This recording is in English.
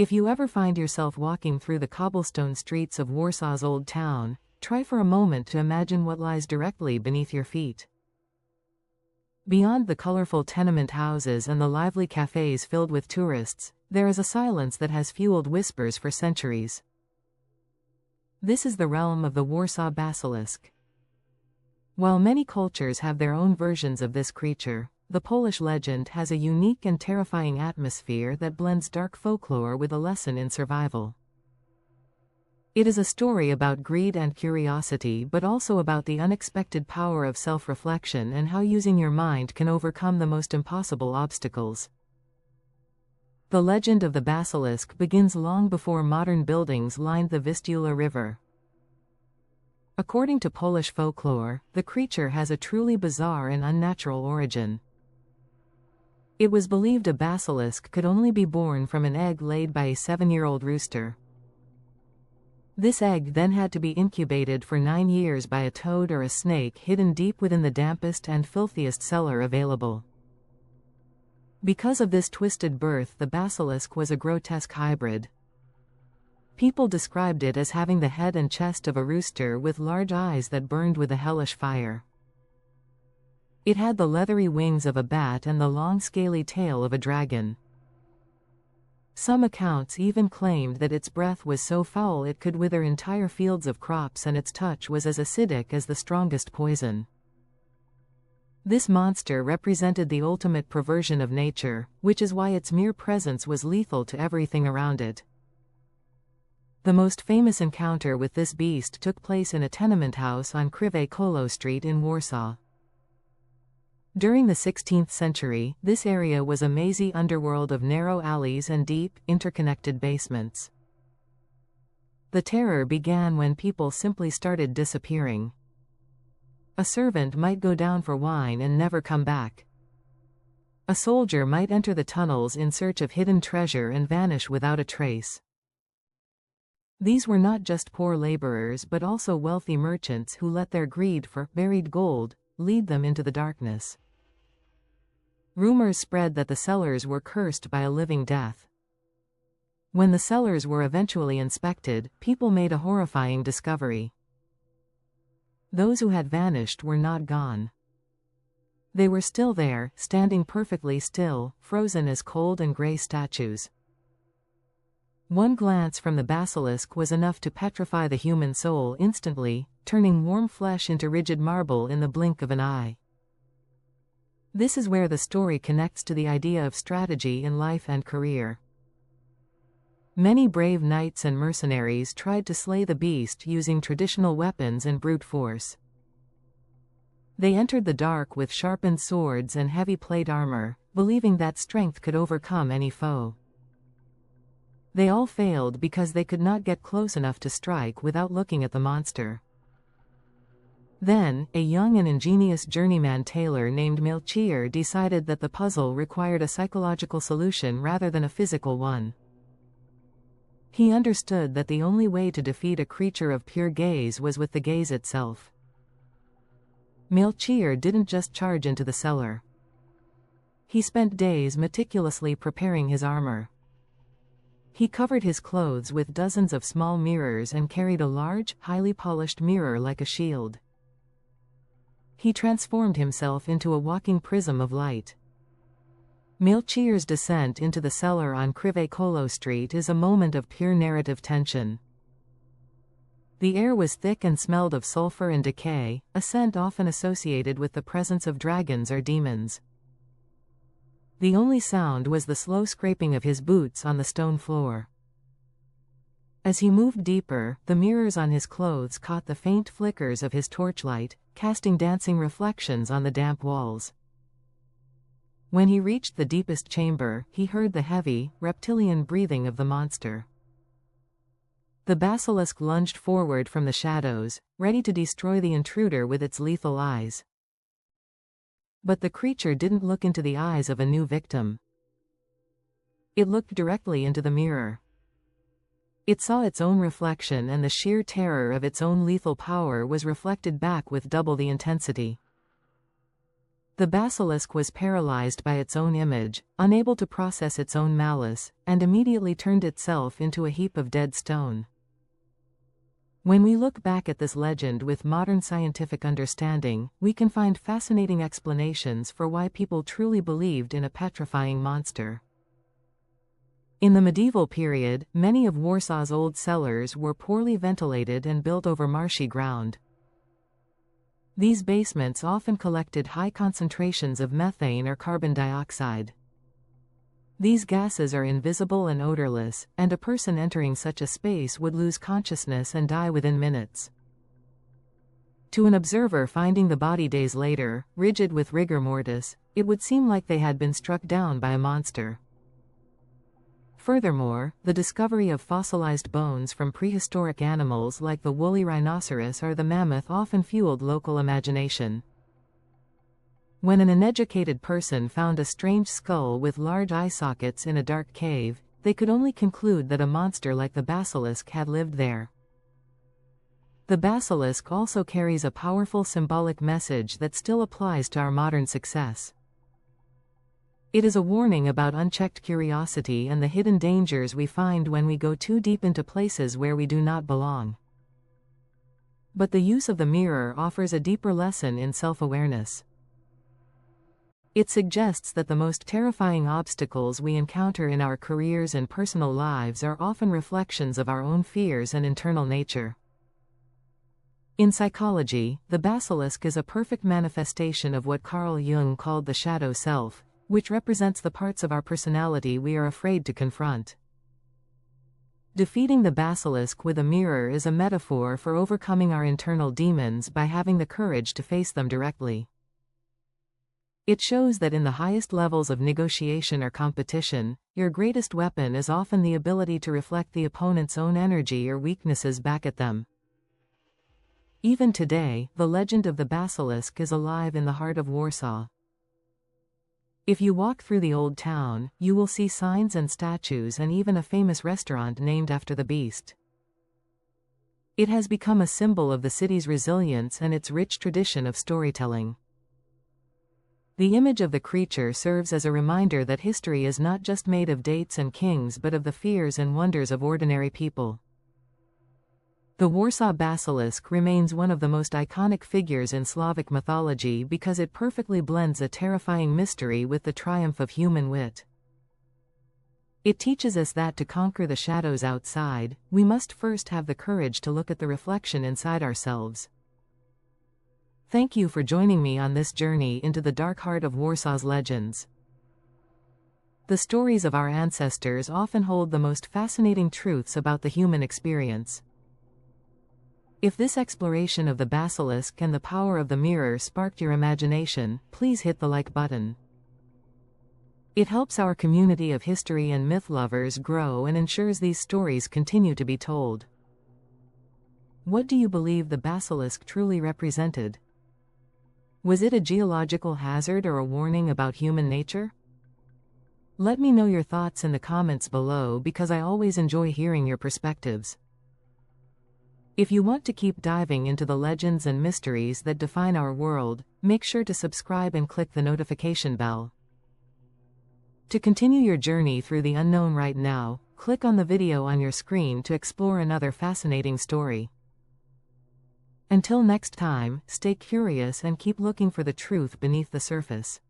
If you ever find yourself walking through the cobblestone streets of Warsaw's Old Town, try for a moment to imagine what lies directly beneath your feet. Beyond the colorful tenement houses and the lively cafes filled with tourists, there is a silence that has fueled whispers for centuries. This is the realm of the Warsaw Basilisk. While many cultures have their own versions of this creature, the Polish legend has a unique and terrifying atmosphere that blends dark folklore with a lesson in survival. It is a story about greed and curiosity, but also about the unexpected power of self-reflection and how using your mind can overcome the most impossible obstacles. The legend of the basilisk begins long before modern buildings lined the Vistula River. According to Polish folklore, the creature has a truly bizarre and unnatural origin. It was believed a basilisk could only be born from an egg laid by a 7-year-old rooster. This egg then had to be incubated for 9 years by a toad or a snake hidden deep within the dampest and filthiest cellar available. Because of this twisted birth, the basilisk was a grotesque hybrid. People described it as having the head and chest of a rooster with large eyes that burned with a hellish fire. It had the leathery wings of a bat and the long scaly tail of a dragon. Some accounts even claimed that its breath was so foul it could wither entire fields of crops, and its touch was as acidic as the strongest poison. This monster represented the ultimate perversion of nature, which is why its mere presence was lethal to everything around it. The most famous encounter with this beast took place in a tenement house on Crivecolo Street in Warsaw. During the 16th century, this area was a mazy underworld of narrow alleys and deep, interconnected basements. The terror began when people simply started disappearing. A servant might go down for wine and never come back. A soldier might enter the tunnels in search of hidden treasure and vanish without a trace. These were not just poor laborers but also wealthy merchants who let their greed for buried gold lead them into the darkness. Rumors spread that the cellars were cursed by a living death. When the cellars were eventually inspected, people made a horrifying discovery. Those who had vanished were not gone. They were still there, standing perfectly still, frozen as cold and gray statues. One glance from the basilisk was enough to petrify the human soul instantly, turning warm flesh into rigid marble in the blink of an eye. This is where the story connects to the idea of strategy in life and career. Many brave knights and mercenaries tried to slay the beast using traditional weapons and brute force. They entered the dark with sharpened swords and heavy plate armor, believing that strength could overcome any foe. They all failed because they could not get close enough to strike without looking at the monster. Then, a young and ingenious journeyman tailor named Melchior decided that the puzzle required a psychological solution rather than a physical one. He understood that the only way to defeat a creature of pure gaze was with the gaze itself. Melchior didn't just charge into the cellar. He spent days meticulously preparing his armor. He covered his clothes with dozens of small mirrors and carried a large, highly polished mirror like a shield. He transformed himself into a walking prism of light. Melchior's descent into the cellar on Crivecolo Street is a moment of pure narrative tension. The air was thick and smelled of sulfur and decay, a scent often associated with the presence of dragons or demons. The only sound was the slow scraping of his boots on the stone floor. As he moved deeper, the mirrors on his clothes caught the faint flickers of his torchlight, casting dancing reflections on the damp walls. When he reached the deepest chamber, he heard the heavy, reptilian breathing of the monster. The basilisk lunged forward from the shadows, ready to destroy the intruder with its lethal eyes. But the creature didn't look into the eyes of a new victim. It looked directly into the mirror. It saw its own reflection, and the sheer terror of its own lethal power was reflected back with double the intensity. The basilisk was paralyzed by its own image, unable to process its own malice, and immediately turned itself into a heap of dead stone. When we look back at this legend with modern scientific understanding, we can find fascinating explanations for why people truly believed in a petrifying monster. In the medieval period, many of Warsaw's old cellars were poorly ventilated and built over marshy ground. These basements often collected high concentrations of methane or carbon dioxide. These gases are invisible and odorless, and a person entering such a space would lose consciousness and die within minutes. To an observer finding the body days later, rigid with rigor mortis, it would seem like they had been struck down by a monster. Furthermore, the discovery of fossilized bones from prehistoric animals like the woolly rhinoceros or the mammoth often fueled local imagination. When an uneducated person found a strange skull with large eye sockets in a dark cave, they could only conclude that a monster like the basilisk had lived there. The basilisk also carries a powerful symbolic message that still applies to our modern success. It is a warning about unchecked curiosity and the hidden dangers we find when we go too deep into places where we do not belong. But the use of the mirror offers a deeper lesson in self-awareness. It suggests that the most terrifying obstacles we encounter in our careers and personal lives are often reflections of our own fears and internal nature. In psychology, the basilisk is a perfect manifestation of what Carl Jung called the shadow self, which represents the parts of our personality we are afraid to confront. Defeating the basilisk with a mirror is a metaphor for overcoming our internal demons by having the courage to face them directly. It shows that in the highest levels of negotiation or competition, your greatest weapon is often the ability to reflect the opponent's own energy or weaknesses back at them. Even today, the legend of the basilisk is alive in the heart of Warsaw. If you walk through the old town, you will see signs and statues and even a famous restaurant named after the beast. It has become a symbol of the city's resilience and its rich tradition of storytelling. The image of the creature serves as a reminder that history is not just made of dates and kings but of the fears and wonders of ordinary people. The Warsaw basilisk remains one of the most iconic figures in Slavic mythology because it perfectly blends a terrifying mystery with the triumph of human wit. It teaches us that to conquer the shadows outside, we must first have the courage to look at the reflection inside ourselves. Thank you for joining me on this journey into the dark heart of Warsaw's legends. The stories of our ancestors often hold the most fascinating truths about the human experience. If this exploration of the basilisk and the power of the mirror sparked your imagination, please hit the like button. It helps our community of history and myth lovers grow and ensures these stories continue to be told. What do you believe the basilisk truly represented? Was it a geological hazard or a warning about human nature? Let me know your thoughts in the comments below because I always enjoy hearing your perspectives. If you want to keep diving into the legends and mysteries that define our world, make sure to subscribe and click the notification bell. To continue your journey through the unknown right now, click on the video on your screen to explore another fascinating story. Until next time, stay curious and keep looking for the truth beneath the surface.